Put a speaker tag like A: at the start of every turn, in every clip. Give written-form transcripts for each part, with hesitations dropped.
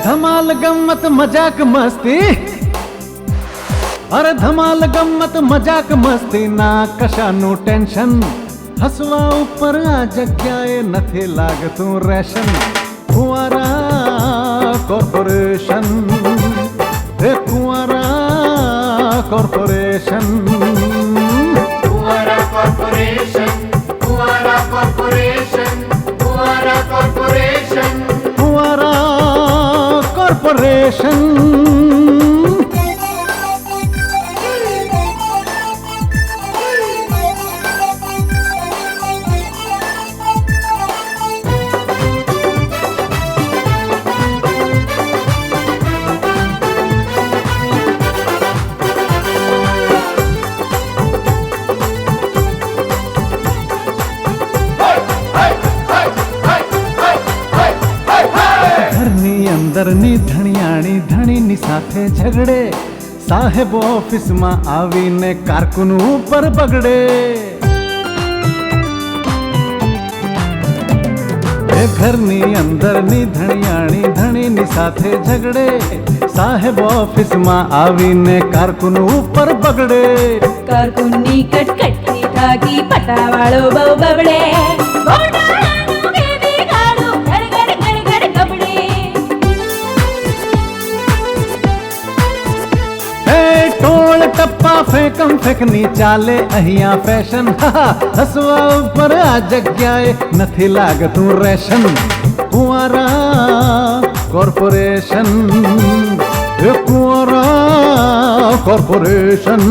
A: धमाल गम्मत मजाक मस्ती, अरे धमाल गम्मत मजाक मस्ती ना कशाનું ટેન્શન, હસવા ઉપર આ જગ્યાએ નથી લાગતું રેશન. ફુવારા કોર્પોરેશન, હે ફુવારા કોર્પોરેશન,
B: ફુવારા કોર્પોરેશન, ફુવારા કોર્પોરેશન, ફુવારા કોર્પોરેશન,
A: ફુવારા કોર્પોરેશન. અંદરની ધણિયાણી ધણીની સાથે ઝઘડે, સાહેબ ઓફિસમાં આવીને કારકુન ઉપર બગડે. એ ઘરની અંદરની ધણિયાણી ધણીની સાથે ઝઘડે, સાહેબ ઓફિસમાં આવીને કારકુન ઉપર બગડે.
C: કારકુનની કટકટથી થાકી પટાવાળો બહુ બબડે.
A: ટપ્પા ફેંકમ ફેંકની ચાલે અહીંયા ફેશન, હસવા ઉપર આ જગ્યાએ નથી લાગતું રેશન. ફુવારા કોર્પોરેશન, ફુવારા કોર્પોરેશન,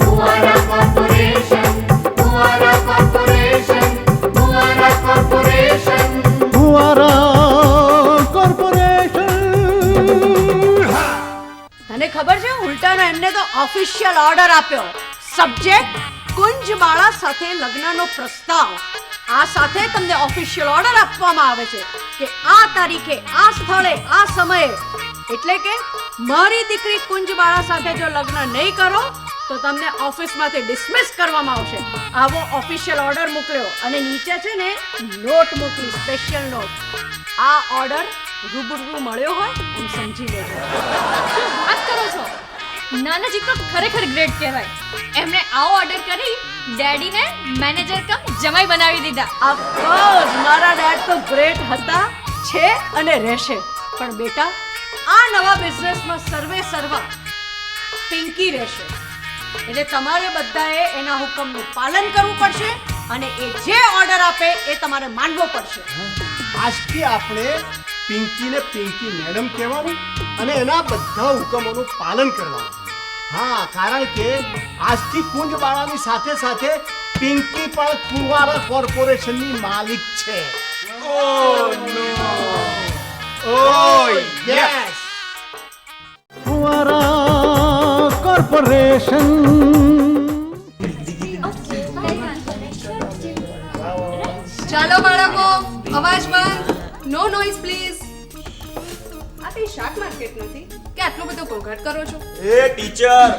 B: ફુવારા કોર્પોરેશન, ફુવારા કોર્પોરેશન, ફુવારા કોર્પોરેશન,
A: ફુવારા કોર્પોરેશન.
D: તને ખબર છે ઉલટાનો એમને તો ઓફિશિયલ ઓર્ડર આપ્યો. સબ્જેક્ટ કુંજબાળા સાથે લગ્નનો પ્રસ્તાવ. આ સાથે તમને ઓફિશિયલ ઓર્ડર આપવામાં આવે છે કે આ તારીખે આ સ્થળે આ સમયે, એટલે કે મારી દીકરી કુંજબાળા સાથે જો લગ્ન નહીં કરો તો તમને ઓફિસમાંથી ડિસમિસ કરવામાં આવશે. આવો ઓફિશિયલ ઓર્ડર મોકલ્યો અને નીચે છે ને નોટ મોકલી, સ્પેશિયલ નોટ. આ ઓર્ડર રૂબરૂ મળ્યો હોય એમ સમજી લેજો.
E: વાત કરો છો? નાનાજી તો ખરેખર ગ્રેટ કહેવાય. એમણે આવો ઓર્ડર કરી ડેડીને મેનેજર કમ જમાઈ બનાવી દીધા.
D: ઓફકોર્સ મારા ડેડ તો ગ્રેટ હતા, છે અને રહેશે. પણ બેટા, આ નવા બિઝનેસમાં સર્વે સર્વા પિંકી રહેશે. એટલે તમારે બધાએ એના હુકમનું પાલન કરવું પડશે અને એ જે ઓર્ડર આપે એ તમારે માનવો પડશે.
F: આજથી આપણે પિંકીને પિંકી મેડમ કહેવાનું અને એના બધા હુકમોનું પાલન કરવાનું. હા, કારણ કે આજથી કુંજબાળાની સાથે સાથે પિંકી પણ ફુવારા કોર્પોરેશનની માલિક છે. ઓહ નો, ઓહ યસ.
A: ફુવારા કોર્પોરેશન.
E: ચાલો બાળકો, અવાજ બંધ. નો નોઇઝ પ્લીઝ. આ કઈ શાક માર્કેટ નથી કે આટલો બધો ઘોંઘાટ કરો છો?
G: ए टीचर,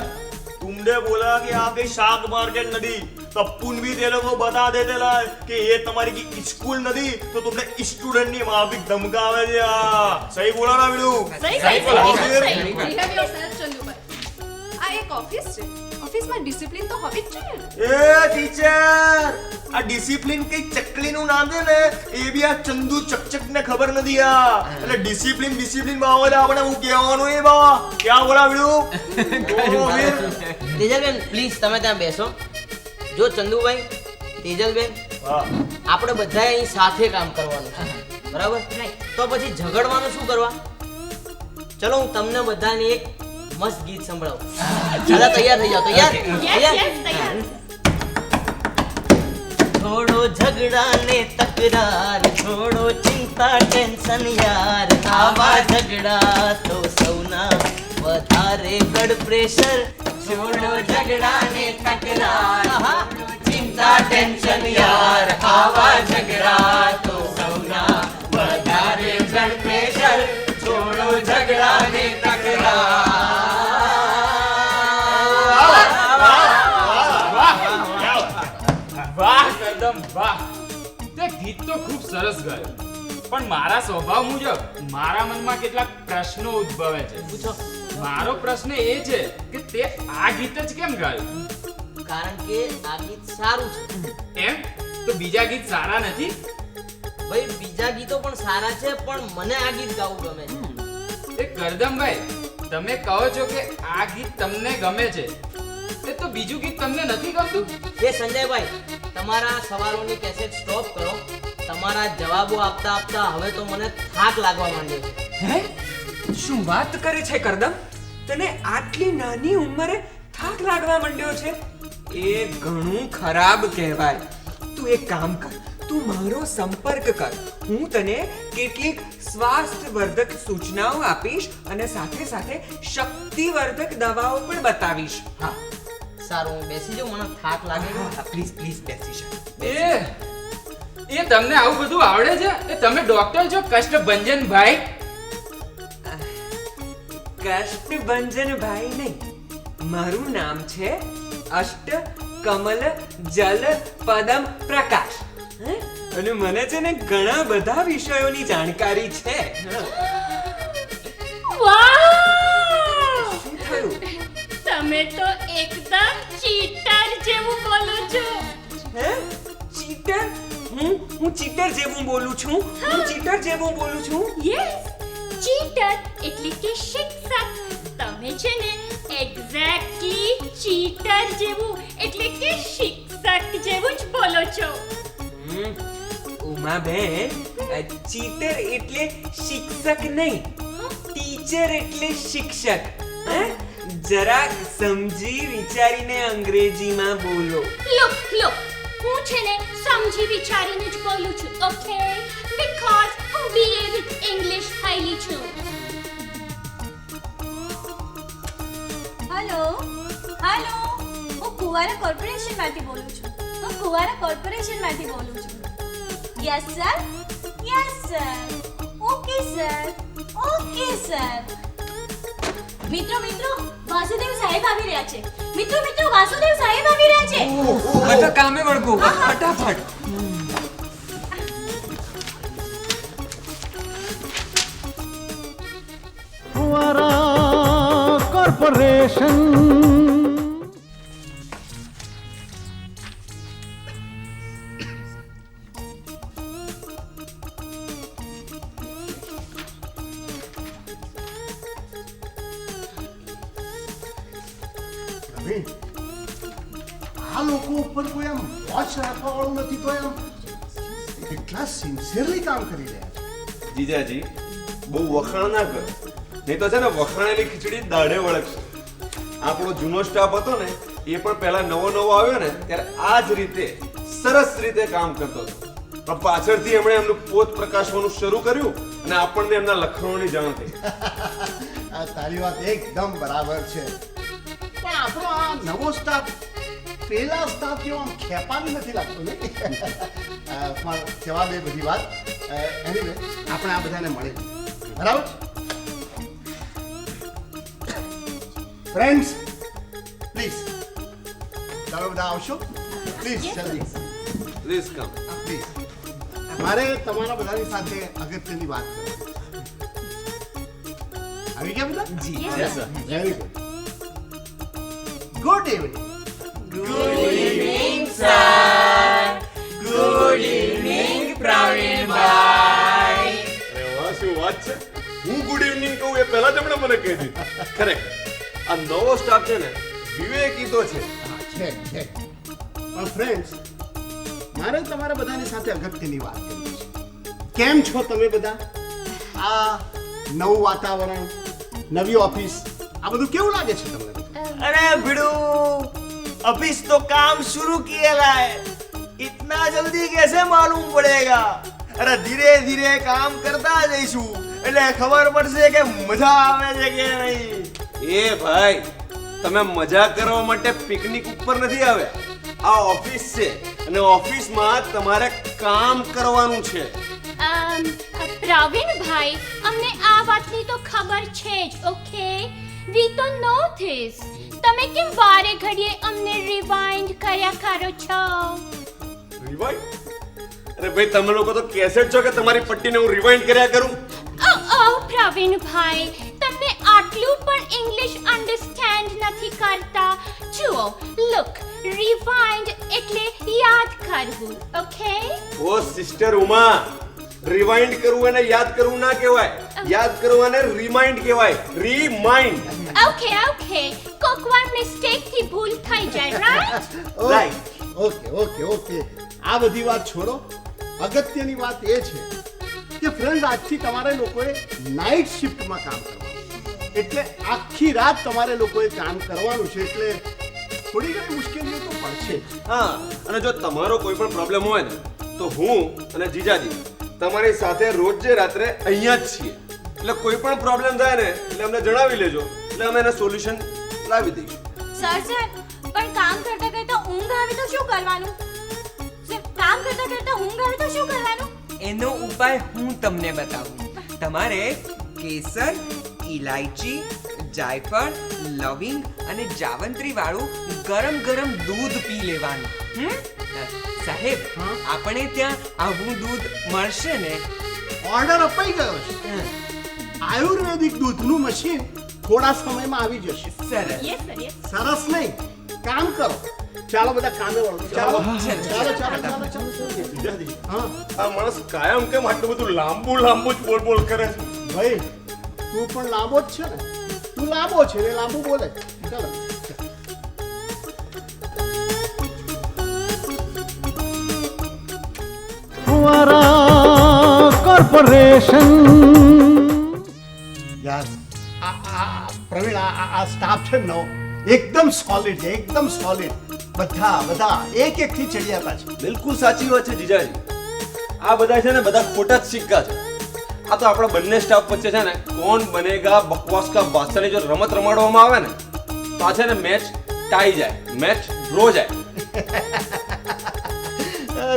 G: तुमने बोला कि आप ये शाक मार्केट नदी, तप्पून भी तेरे को बता देते ला कि ये तुम्हारी की स्कूल नदी, तो तुमने स्टूडेंट ની માફિક ધમકાવે છે. સહી બોલા ના વિડુ?
E: સહી બોલા. Behave yourself Chandubhai. આ એક ઓફિસ છે, ઓફિસમાં ડિસિપ્લિન તો હોવી જ જોઈએ ને.
G: એ ટીચર, આ ડિસિપ્લિન કઈ ચકલી નું નામ છે ને એ બી આ ચંદુ ચકચક ને ખબર નથી. આ એટલે ડિસિપ્લિન માં આવે આપણે હું કહેવાનું એ બાવા ક્યાં બોલા વિડુ?
H: તેજલબેન પ્લીઝ તમે ત્યાં બેસો. જો ચંદુભાઈ, તેજલબેન, આપણે બધાએ અહીં સાથે કામ કરવાનું છે, બરાબર? તો પછી ઝઘડવાનું શું કરવા? ચલો હું તમને બધાને એક મસ્ત ગીત સંભળાવું. ચાલો તૈયાર થઈ જાઓ. તૈયાર? छोड़ो झगड़ा ने तकरार, छोड़ो चिंता टेंशन यार, आवा झगड़ा तो सौना વધારે બ્લડ પ્રેશર. छोड़ो झगड़ा ने तकरार, चिंता टेंशन यार, आवा झगड़ा तो सौना વધારે બ્લડ પ્રેશર. छोड़ो झगड़ा ने तकरार.
I: વાહ કદમ વાહ, તે ગીત તો ખૂબ સરસ ગાયું. પણ મારા સ્વભાવ મુજબ મારા મનમાં કેટલાક પ્રશ્નો ઉદ્ભવે છે.
H: પૂછો.
I: મારો પ્રશ્ન એ છે કે તે આ ગીત જ કેમ ગાયું?
H: કારણ કે આ ગીત સારું છે.
I: એમ તો બીજા ગીત સારા નથી?
H: ભાઈ બીજા ગીતો પણ સારા છે, પણ મને આ ગીત ગાવું ગમે છે.
I: એ કરદમભાઈ, તમે કહો છો કે આ ગીત તમને ગમે છે, એ તો બીજું ગીત તમને નથી ગમતું?
H: એ સંજયભાઈ, તમારા સવાલોની કેસેટ સ્ટોપ કરો. તમારા જવાબો આપતા આપતા હવે તો મને થાક લાગવા માંડ્યો છે.
J: હે શું વાત કરે છે કરદમ? તને આટલી નાની ઉંમરે થાક લાગવા માંડ્યો છે? એ ઘણું ખરાબ કહેવાય. તું એક કામ કર, તું મારો સંપર્ક કર. હું તને કેટલીક સ્વાસ્થ્યવર્ધક સૂચનાઓ આપીશ અને સાથે સાથે શક્તિવર્ધક દવાઓ પણ બતાવીશ. હા
H: સારું, હું બેસી જાઉં, મને થાક લાગે છે.
J: પ્લીઝ પ્લીઝ બેસી જા.
I: એ તમને આવું બધું આવડે છે? એ તમે ડોક્ટર છો કષ્ટભંજનભાઈ?
J: કષ્ટભંજનભાઈ નહીં, મારું નામ છે અષ્ટ કમલ જલ પદમ પ્રકાશ. હે? અને મને છે ને ઘણા બધા વિષયોની જાણકારી છે.
C: વાહ!
J: શું થયું?
C: તમે તો એકદમ ચીટર જેવું બોલો છો.
J: હે? ચીટર? હું ચીટર જેવું બોલું છું? હું ચીટર જેવું બોલું છું?
C: યસ, ચીટર એટલે કે શિક્ષક. તમે છે ને એક્ઝેક્ટલી ચીટર જેવું એટલે કે શિક્ષક જેવું જ બોલો છો.
J: ઉમાબેન, ચીટર એટલે શિક્ષક નહીં, ટીચર એટલે શિક્ષક. હે? જરાક સમજી વિચારીને અંગ્રેજીમાં બોલો.
C: લો, હું છે ને સમજી વિચારીને જ બોલું છું, ઓકે? બીકોઝ હું BA વિથ ઇંગ્લિશ થયેલી છું.
K: હેલો, હું કુવારા કોર્પોરેશનમાંથી બોલું છું. Yes sir, okay sir. મિત્રો વાસુદેવ સાહેબ આવી રહ્યા છે. વાસુદેવ સાહેબ આવી રહ્યા છે.
J: બધા કામે વળગો, ફટાફટ.
A: ફુવારા કોર્પોરેશન.
F: પ્રવીણ, આ લોકો ઉપર કોઈ આમ વોચ રાખવા વાળું નથી, તો એમ એટલા સિન્સિયરલી કામ કરી રહ્યા છે.
L: જીજાજી, બહુ વખાણ ના કરો, નહીં તો છે ને વખાણેલી ખીચડી દાઢે વળગશે. આપણો જૂનો સ્ટાફ હતો ને, એ પણ પહેલા નવો આવ્યો ને ત્યારે આ જ રીતે સરસ રીતે કામ કરતો હતો. પણ પાછળથી એમણે એમનું પોત પ્રકાશવાનું શરૂ કર્યું અને આપણને એમના લખણોની જાણ થઈ.
F: આ તારી વાત એકદમ બરાબર છે. પણ આપણો આ નવો સ્ટાફ પેલા સ્ટાફ જેવો આમ ખેપાવી નથી લાગતો ને. પણ જવા દે બધી વાત. એનીવે આપણે આ બધાને મળે, બરાબર? ફ્રેન્ડ્સ, પ્લીઝ ચાલો બધા આવશો, પ્લીઝ જલ્દી.
L: Please come.
F: પ્લીઝ, મારે તમારા બધાની સાથે અગત્યની વાત કરવાની. આવી ગયા બધા?
J: જી.
L: Yes sir.
F: Very good. Good evening.
J: Good evening sir. Good evening Pravinbhai.
L: અરે વાહ, શું વાત છે! હું ગુડ ઇવનિંગ કહું એ પહેલા જ એમણે મને કહી દીધું. ખરેખર આ નવો સ્ટાફ છે ને વિવેકી તો છે.
F: છે. પણ ફ્રેન્ડ્સ, મારે તમારા બધાની સાથે અગત્યની વાત કરવી છે. કેમ છો તમે બધા? આ નવું વાતાવરણ, નવી ઓફિસ, આ બધું કેવું લાગે છે તમને?
G: अरे भिड़ू, अभी तो काम शुरू किया है, इतना जल्दी कैसे मालूम पड़ेगा? अरे धीरे धीरे काम करता जईशु એટલે ખબર પડશે કે મજા આવે છે કે નહીં.
L: એ ભાઈ, તમે મજા કરવા માટે પિકનિક ઉપર નથી આવ્યા. આ ઓફિસ છે અને ઓફિસમાં તમારે કામ કરવાનું છે.
C: પ્રવીણભાઈ, અમને આ વાતની તો ખબર છે જ, ઓકે? વી તો નો ધીસ. તમે કેમ વારે ઘડીએ અમને રિવાઇન્ડ કર્યા કરો છો?
L: રિવાઇન્ડ? અરે ભાઈ તમે લોકો તો કેસેટ છો કે તમારી પટ્ટીને હું રિવાઇન્ડ કર્યા કરું?
C: પ્રવીણભાઈ, તમે આટલું પણ ઇંગ્લિશ અન્ડરસ્ટેન્ડ નથી કરતા. જુઓ, લુક, રિવાઇન્ડ એટલે યાદ કરવું, ઓકે?
L: ઓ સિસ્ટર ઉમા, રિવાઇન્ડ કરવું એને યાદ કરવું ના કહેવાય. યાદ કરવું એને રિમાઇન્ડ કહેવાય. રિમાઇન્ડ.
C: ઓકે, કોક વાર મિસ્ટેક થી ભૂલ થઈ જાય, રાઈટ?
F: રાઈટ. ઓકે. આ બધી વાત છોડો. અગત્યની વાત એ છે કે ફ્રેન્ડ, આજથી તમારે લોકોએ નાઇટ શિફ્ટમાં કામ કરવાનું. એટલે આખી રાત તમારે લોકોએ કામ કરવાનું છે. એટલે થોડી ઘણી મુશ્કેલીઓ તો પડશે.
L: હા, અને જો તમારો કોઈ પણ પ્રોબ્લેમ હોય ને તો હું અને જીજાજી તમારી સાથે રોજ જે રાત્રે અહીંયા જ છીએ. એટલે કોઈ પણ પ્રોબ્લેમ થાય ને એટલે અમને જણાવી લેજો, એટલે અમે એના સોલ્યુશન લાવી દઈશું.
K: સર પણ કામ કરતા કરતા ઊંઘ આવે તો શું કરવાનું? સર, કામ કરતા કરતા ઊંઘ આવે તો શું કરવાનું?
J: એનો ઉપાય હું તમને બતાવું. તમારે કેસર, ઇલાયચી, જાયફળ, લવિંગ અને જાવંત્રી વાળું ગરમ દૂધ પી લેવાનું. સાહેબ, આપણે ત્યાં આવું દૂધ મળશે ને?
F: ઓર્ડર અપાઈ ગયો છે. આયુર્વેદિક દૂધનું મશીન થોડા સમયમાં આવી જશે.
J: સરસ.
F: સરસ નહીં, કામ કરો. ચાલો બધા કામે વળો. ચાલો. હા,
L: આ માણસ કાયમ કેમ આટલું બધું લાંબુ જ બોલ કરે છે?
F: ભાઈ, તું પણ લાંબો જ છે ને. તું લાંબો છે ને લાંબુ બોલે. ચાલો.
A: ફુવારા કોર્પોરેશન.
F: યાર, આ પ્રવીણ, આ સ્ટાફ છે ને, એકદમ સોલિડ છે. એકદમ સોલિડ. બધા એક થી ચડિયાતા છે.
L: બિલકુલ સાચી વાત છે જીજાજી. આ બધા છે ને બધા ખોટા જ સિક્કા છે. આ તો આપણા બંને સ્ટાફ વચ્ચે છે ને કોણ બનેગા બકવાસ કા બાદશાહની જો રમત રમાડવામાં આવે ને તો આ છે ને મેચ ટાઈ જાય, મેચ ડ્રો જાય.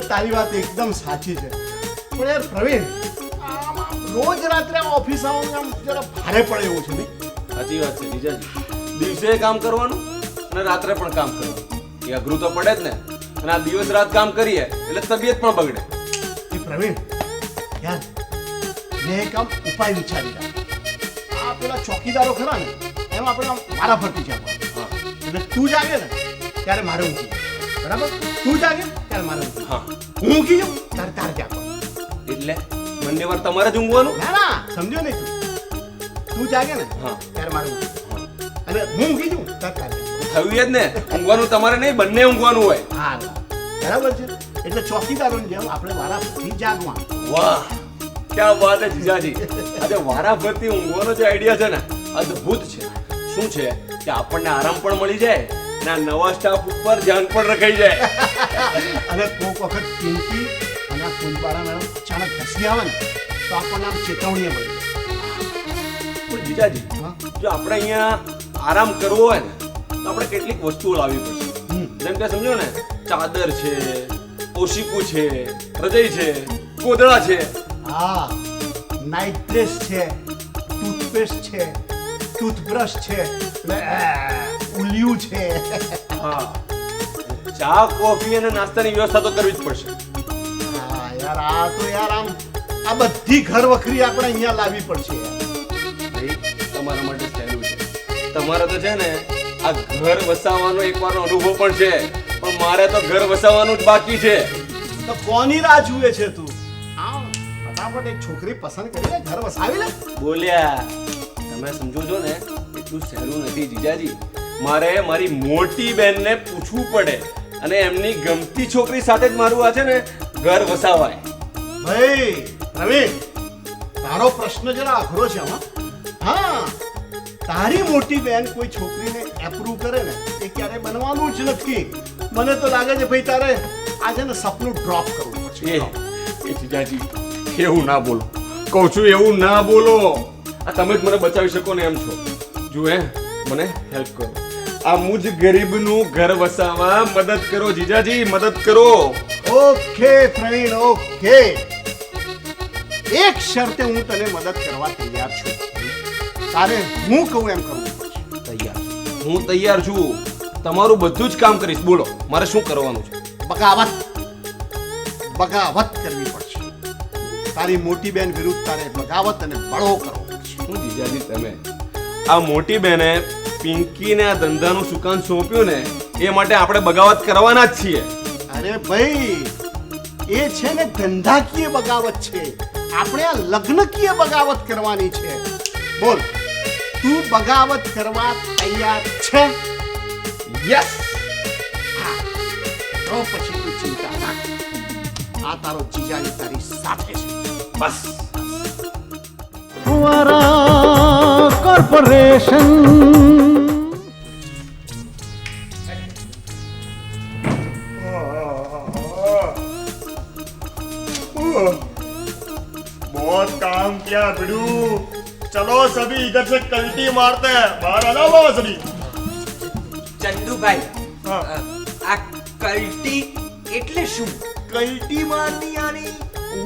F: તારી વાત એકદમ સાચી છે. પણ યાર પ્રવીણ, રોજ રાત્રે ઓફિસ આવવાનું આમ જરા ભારે પડે એવું છે નહીં?
L: સાચી વાત છે જીજાજી. દિવસે કામ કરવાનું અને રાત્રે પણ કામ કરવાનું. એ અઘરું તો પડે જ ને. અને આ દિવસ રાત કામ કરીએ એટલે તબિયત પણ બગડે.
F: એ પ્રવીણ, યાર મેં એક આમ ઉપાય વિચારી રહ્યા. આ પેલા ચોકીદારો ખરા ને, એમ આપણે આમ મારા ફરતી જવાનું. એટલે તું જાગે ને ત્યારે મારે ઊંઘી જાય. બરાબર? તું જાગે ત્યારે મારે ઊંઘી.
L: હા,
F: હું ઊંઘી જાઉં ત્યારે તારે જાગવાનું.
L: એટલે બંને વાર તમારે જ ઊંઘવાનું?
F: ના, સમજ્યો નહીં તું. તું જાગે ને
L: હા
F: ત્યારે મારે ઊંઘી. અને હું ઊંઘી જાઉં ત્યારે તારે જાગવાનું.
L: થયું જ ને. ઊંઘવાનું તમારે નહીં, બંને ઊંઘવાનું હોય.
F: હા, બરાબર છે. એટલે ચોકીદારોની જેમ આપણે વારા ફરતી જાગવાનું.
L: વાહ, ક્યાં વાત હે જીજાજી. આજે વારા ફરતી ઊંઘવાનો જે આઈડિયા છે ને અદ્ભુત છે. શું છે કે આપણને આરામ પણ મળી જાય અને આ નવા સ્ટાફ ઉપર ધ્યાન પણ રખાઈ જાય.
F: અને કોઈક વખત પિંકી અને આ ફૂલપાડા મેડમ અચાનક ઘસી આવે ને તો આપણને આમ ચેતવણી મળી જાય.
L: પણ જીજાજી, જો આપણે અહીંયા આરામ કરવો હોય ને તો આપણે કેટલીક વસ્તુઓ લાવવી પડશે. જેમ કે સમજો ને, ચાદર છે, ઓશીકું છે, રજાઈ છે, ગોદડા છે.
F: હા, નાઇટ ડ્રેસ છે, ટૂથપેસ્ટ છે, ટૂથબ્રશ છે, ઉલિયું છે.
L: હા, ચા, કોફી અને નાસ્તાની વ્યવસ્થા તો કરવી જ પડશે.
F: હા યાર, આ તો યાર આમ આ બધી ઘર વખરી આપણે અહીંયા લાવવી પડશે યાર.
L: ભાઈ, તમારા માટે સહેલું છે. તમારે તો છે ને આ ઘર વસાવવાનો એકવારનો અનુભવ પણ છે, પણ મારે તો ઘર વસાવવાનું જ બાકી છે.
F: તો કોની રાહ જુએ છે તું? આવ, ફટાફટ એક છોકરી પસંદ કરી લે, ઘર વસાવી લે.
L: બોલ્યા, તમે સમજો છો ને એટલું સહેલું નથી જીજાજી. મારે મારી મોટી બહેનને પૂછવું પડે અને એમની ગમતી છોકરી સાથે જ મારું આ છે ને ઘર વસાવાય.
F: ભાઈ પ્રવીણ, તારો પ્રશ્ન જરા અઘરો છે આમાં. હા, તારી મોટી બહેન કોઈ છોકરીને એપ્રૂવ કરે ને એ ક્યારે બનવાનું જ નથી. મને તો લાગે છે ભાઈ તારે આજે ને સપનું ડ્રોપ કરવું પડશે.
L: એ જીજાજી, એવું ના બોલો. કહું છું એવું ના બોલો. આ તમે જ મને બચાવી શકો ને એમ છો. જુએ, મને હેલ્પ કરો. આ મુજ ગરીબનું ઘર વસાવવા મદદ કરો જીજાજી, મદદ કરો.
F: Okay Pravin, okay. એક શરતે હું તને મદદ કરવા તૈયાર છું. તારે હું કહું એમ કરવું પડશે.
L: તૈયાર? હું તૈયાર છું. તમારું બધું જ કામ કરીશ. બોલો, મારે શું કરવાનું છે?
F: બગાવત. બગાવત કરવી પડશે. તારી મોટી બેન વિરુદ્ધ તારે બગાવત અને બળો કરવો પડશે.
L: શું જીજાજી તમે આ મોટી બેને પિંકીને આ ધંધાનું સુકાન સોંપ્યું ને એ માટે આપણે બગાવત કરવાના જ છીએ.
F: અરે ભાઈ એ છે ને ધંધાકીય બગાવત છે. આપણે આ લગ્નકીય બગાવત કરવાની છે. બોલ તું બગાવત કરવા તૈયાર છે?
L: યસ.
F: તો પછી તું ચિંતા રાખ. આ તારો જીજાજી તારી સાથે છે.
L: બસ.
A: ફુવારા કોર્પોરેશન.
G: बहुत काम किया बिड़ू. चलो सभी इधर से कल्टी मारते हैं. बाहर आना बाबा सभी.
J: ચંદુભાઈ આ કલ્ટી એટલે શું?
G: कल्टी मारनी यानी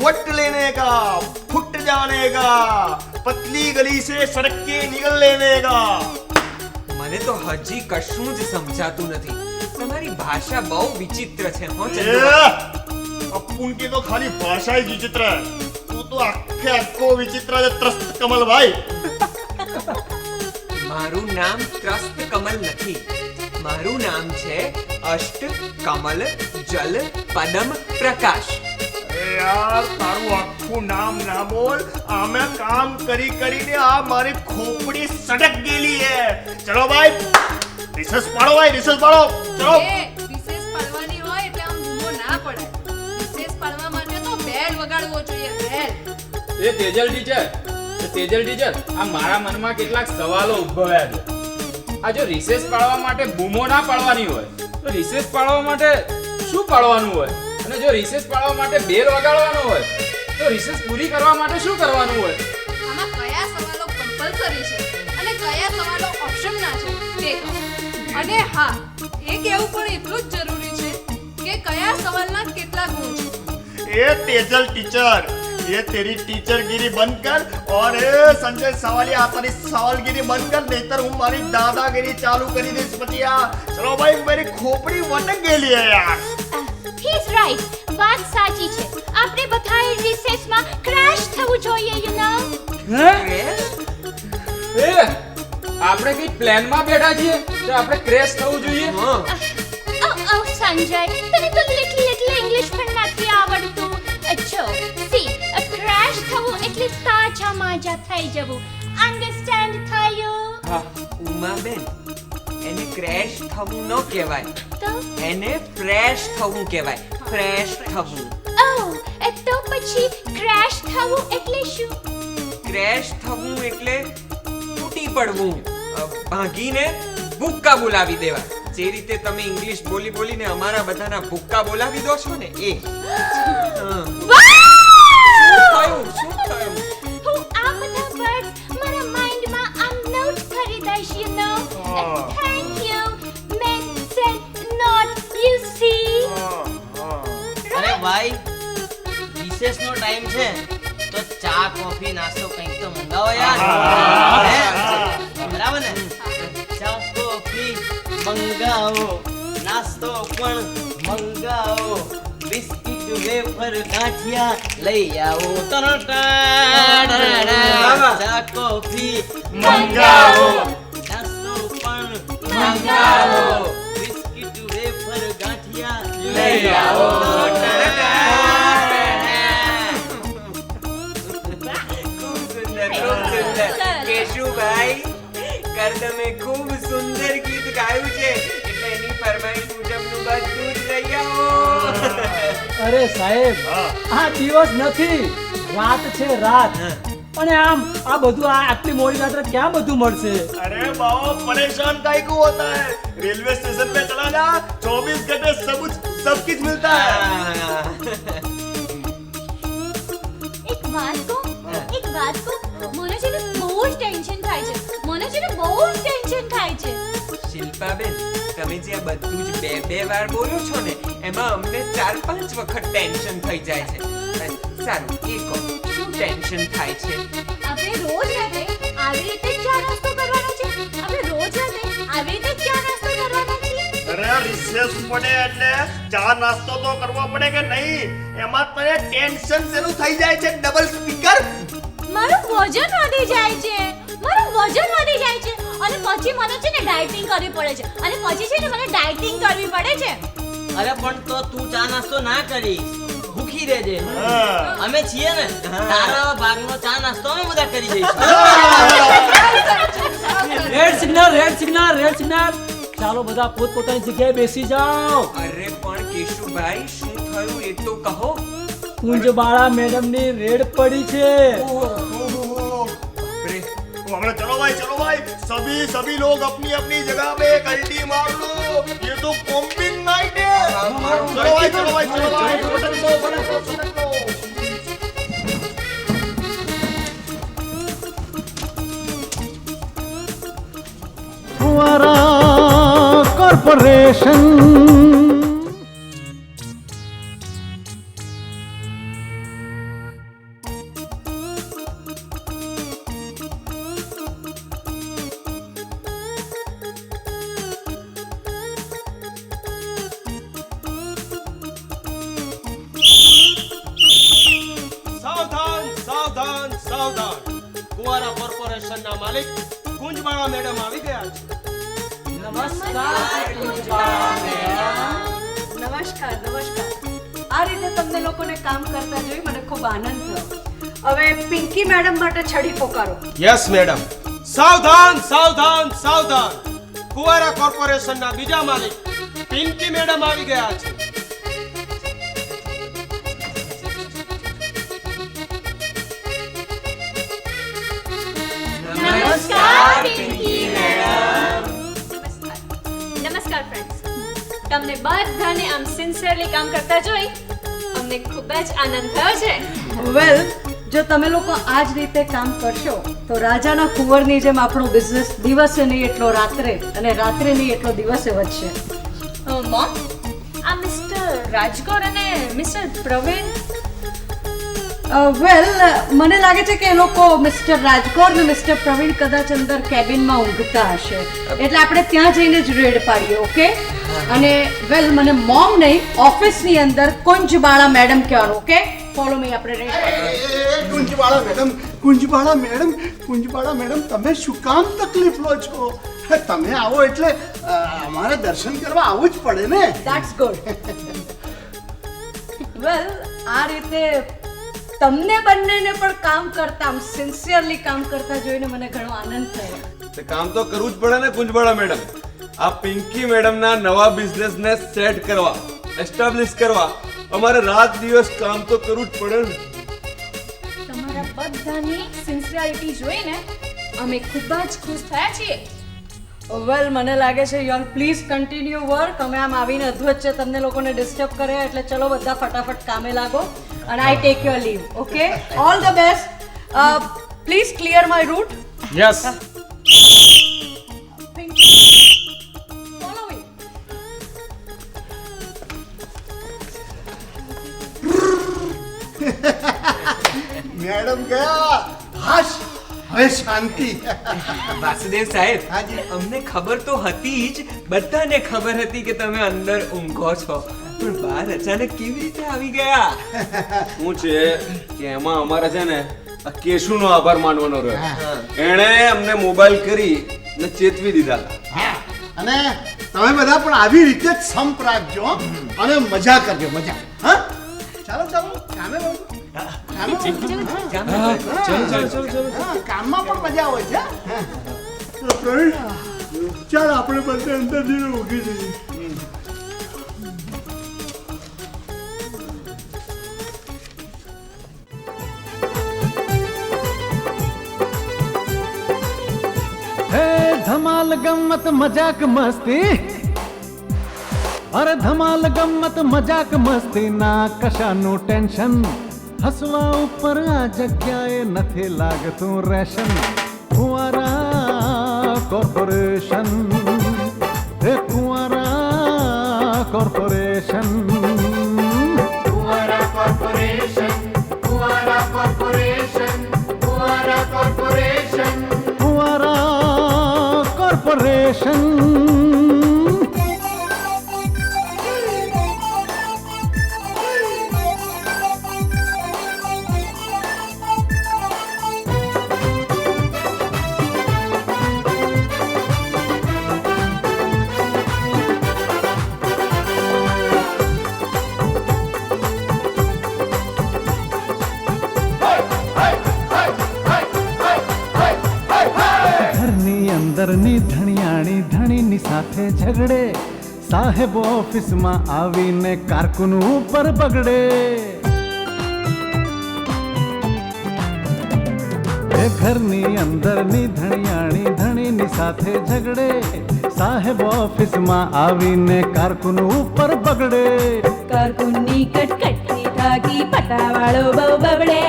G: वट लेने का, फुट जाने का, पतली गली से सड़क के निकल लेने का.
J: મને તો હજી કશું જ સમજાતું નથી. તમારી ભાષા બહુ વિચિત્ર છે હો
G: ए,
J: ચંદુભાઈ.
G: अपुन की तो खाली भाषा ही विचित्र है. तू तो आखे आखो विचित्र है त्रस्त कमल भाई.
J: મારું નામ ત્રસ્ત કમલ નથી. મારું નામ છે અષ્ટ કમલ જલ પદમ પ્રકાશ.
G: अरे यार तारू आखू नाम ना बोल. आमे काम करी કરીને આ મારી ખોપડી સડક ગયેલી હે. ચલો ભાઈ રિસેસ પાડો ભાઈ, રિસેસ પાડો. ચલો.
E: એ રિસેસ પાડવાની હોય એટલે આમ બૂમો ના પડાય. રિસેસ પાડવા માટે તો બેલ વગાડવો જોઈએ. બેલ.
I: એ તેજલ ટીચર આ મારા મનમાં કેટલાક સવાલો ઉદ્ભવ્યા છે. આ જો રિસેસ પાડવા માટે બૂમો ના પાડવાની હોય તો રિસેસ પાડવા માટે શું પાડવાનું હોય? અને જો રિસેસ પાડવા માટે બેલ વગાડવાનો હોય તો રિસેસ પૂરી કરવા માટે શું કરવાનું હોય?
E: આમાં કયા સવાલો કમ્પલસરી છે અને કયા સવાલો ઓપ્શનના છે તે કહો. અને હા, એ કહેવું પણ એટલું જ જરૂરી છે કે કયા સવાલના કેટલા ગુણ છે.
G: ए तेजल टीचर, ये तेरी टीचरगिरी बंद कर और ए संजय सवालिया तारी सवालगिरी बंद कर, नहींतर હું મારી દાદાગીરી ચાલુ કરી દઈશ પછી. આ ચલો ભાઈ મારી ખોપડી વટક ગયેલી હે યાર.
C: He is right. વાત સાચી છે. આપણે બધાએ રિસેસમાં ક્રેશ થવું જોઈએ, યુ નો.
I: એ આપણે કઈ પ્લાનમાં બેઠા છીએ તો આપણે ક્રેશ થવું જોઈએ?
C: ઓ સંજય, તને તો લિટલ ઇંગ્લિશ પણ નથી આવડતું. અચ્છો સી, ક્રેશ થવું એટલે તાજા માજા થઈ જવું. અન્ડરસ્ટેન્ડ થયું?
I: હા.
J: ઉમાબેન, એને ક્રેશ થવું ન કહેવાય.
C: તો
J: એને ફ્રેશ થવું કહેવાય. ફ્રેશ થવું.
C: તો પછી ક્રેશ થવું એટલે શું?
J: ક્રેશ થવું એટલે તૂટી પડવું, ભાગીને ભૂક્કા બોલાવી દેવા. જે રીતે તમે ઇંગ્લિશ બોલી બોલીને અમારા બધાના ભૂક્કા બોલાવી દો છો ને એ. શું થયું?
C: હું આ બધા વર્ડ્સ મારા માઇન્ડમાં આમ નોટ કરી દઈશ, you know. Thank you. Make sense not, you see.
H: અરે ભાઈ રિસેસનો ટાઈમ છે તો ચા કોફી નાસ્તો કંઈક તો મંગાવો યાર. હે? બરાબર ને? ચા કોફી મંગાવો, નાસ્તો પણ મંગાવો, બિસ્કિટ વેફર ગાંઠિયા લઈ આવો. ચા કોફી મંગાવો, નાસ્તો પણ મંગાવો, બિસ્કિટ વેફર ગાંઠિયા લઈ આવો.
J: કેશુભાઈ, કરદમે ખૂબ સુંદર ગીત ગાયું છે એટલે એની ફરમાઈશ મુજબનું બધું જ લઈ આવો.
M: અરે સાહેબ, આ દિવસ નથી, રાત છે, રાત. અને આમ આ બધું આટલી મોડી રાત્રે ક્યાં બધું મળશે?
G: अरे बाबा परेशान काहे को होता है? रेलवे स्टेशन पे चला जा, 24 घंटे सब कुछ मिलता है.
C: એક વાત કહું, મને છે ને બહુ જ ટેન્શન થાય છે.
J: શિલ્પાબેન, તમે જે આ બધું જ બે વાર બોલો છો ને એમાં અમને 4-5 વખત ટેન્શન થઈ જાય છે. સારું, એ કહો શું ટેન્શન થાય છે?
C: આપણે રોજ રાતે આવી રીતે ચા નાસ્તો કરવાનો છે.
G: અરે રિસેસ પડે એટલે ચા નાસ્તો તો કરવો પડે કે નહીં? એમાં તને ટેન્શન શેનું થઈ જાય છે? Double speaker.
K: મારું વજન વધી જાય છે અને પછી મને છે ને ડાયટિંગ કરવી પડે છે અને પછી છે ને મને ડાયટિંગ કરવી પડે છે.
H: અરે પણ તો તું ચા નાસ્તો ના કરીશ, ભૂખી રહેજે. અમે છીએ ને, તારા ભાગનો ચા નાસ્તો અમે બધા કરી દઈશું.
M: Red signal. ચાલો બધા પોતપોતાની જગ્યાએ બેસી જાઓ.
J: અરે પણ કેશુભાઈ શું થયું એ તો કહો.
M: કુંજબાળા મેડમની રેડ પડી છે.
G: हमारा चलो भाई सभी लोग अपनी अपनी जगह पे कल्टी मार लो. ये तो कॉम्बिंग नाइट है. चलो भाई बटन दो.
A: फुवारा कॉर्पोरेशन.
N: સાવધાન. કુંવારા કોર્પોરેશનના માલિક કુંજબાળા મેડમ આવી ગયા છે.
D: નમસ્કાર. આ રીતે તમને લોકોને કામ કરતા જોઈ મને ખૂબ આનંદ થયો. હવે પિંકી મેડમ માટે છડી પોકારો.
N: Yes madam. સાવધાન. કુંવારા કોર્પોરેશનના બીજા માલિક પિંકી મેડમ આવી ગયા છે.
K: નમસ્કાર ફ્રેન્ડ્સ. તમને બધાને આમ સિન્સિયરલી કામ કરતા જોઈ અમને ખૂબ જ આનંદ થયો છે.
D: વેલ, જો તમે લોકો આ જ રીતે કામ કરશો તો રાજાના કુંવરની જેમ આપણો બિઝનેસ દિવસે નહીં એટલો રાત્રે અને રાત્રે નહીં એટલો દિવસે વધશે.
K: મોમ, આ મિસ્ટર રાજગોર અને મિસ્ટર પ્રવીણ
D: વેલ, મને લાગે છે કે એ લોકો મિસ્ટર રાજગોર ને મિસ્ટર પ્રવીણ કદાચ અંદર કેબિનમાં ઊંઘતા હશે, એટલે આપણે ત્યાં જઈને જ રેડ પાડીએ. ઓકે? અને વેલ, મને મોમ નહીં, ઓફિસની અંદર કુંજબાળા મેડમ કહેવાનું. ઓકે? Follow me. આપણે રેડ
F: કુંજબાળા મેડમ તમે શું કામ તકલીફ લો છો? તમે આવો એટલે અમારે દર્શન કરવા આવવું જ પડે ને.
D: That's good. વેલ, આ રીતે તમને બંનેને પણ કામ કરતા સિન્સિયરલી કામ કરતા જોઈને મને ઘણો આનંદ થયો.
L: તે કામ તો કરવું જ પડે ને કુંજબાળા મેડમ. આ પિંકી મેડમના નવા બિઝનેસને સેટ કરવા, એસ્ટાબ્લિશ કરવા અમારે રાત દિવસ કામ તો કરવું જ પડે ને.
K: તમારા બધાની સિન્સિયરિટી જોઈને અમે ખૂબ જ ખુશ થયા છીએ.
D: વેલ, મને લાગે છે you all please continue work. અમે આમ આવીને અધવચ્ચે તમને લોકોને ડિસ્ટર્બ કર્યા એટલે ચલો બધા ફટાફટ કામે લાગો અને I take your leave. Okay? All the best. Please clear my route.
I: Yes.
D: Follow me.
F: Madam ગયા. હાશ, હવે શાંતિ.
J: વાસુદેવ સાહેબ, અમને ખબર તો હતી જ, બધાને ખબર હતી કે તમે અંદર ઊંઘો છો, પણ બહાર અચાનક કેવી રીતે આવી ગયા?
L: શું છે કે એમાં અમારે છે ને આ કેશુનો આભાર માનવાનો રહ્યો. એણે અમને મોબાઈલ કરી ને ચેતવી દીધા.
F: અને તમે બધા પણ આવી રીતે જ સંપ રાખજો અને મજા કરજો. મજા. હા, ચાલો કામે લાગો. કામમાં પણ મજા હોય છે. ચાલ આપણે બધા અંદર જઈને ઊંઘી જઈએ.
A: હે ધમાલ ગમ્મત મજાક મસ્તી. અરે ધમાલ ગમ્મત મજાક મસ્તી ના કશાનું ટેન્શન. હસવા ઉપર આ જગ્યાએ નથી લાગતું રેશન. ફુવારા કોર્પોરેશન. હે ફુવારા corporation.
B: Kuwara Corporation, Kuwara Corporation, Kuwara Corporation.
A: ફુવારા કોર્પોરેશન. અંદરની ધણિયાણી ધણીની સાથે ઝઘડે, સાહેબ ઓફિસમાં આવીને કારકુન ઉપર બગડે. એ ઘરની અંદરની ધણિયાણી ધણીની સાથે ઝઘડે, સાહેબ ઓફિસમાં આવીને કારકુન ઉપર બગડે.
K: કારકુનની કટકટથી થાકી પટાવાળો બહુ બબડે.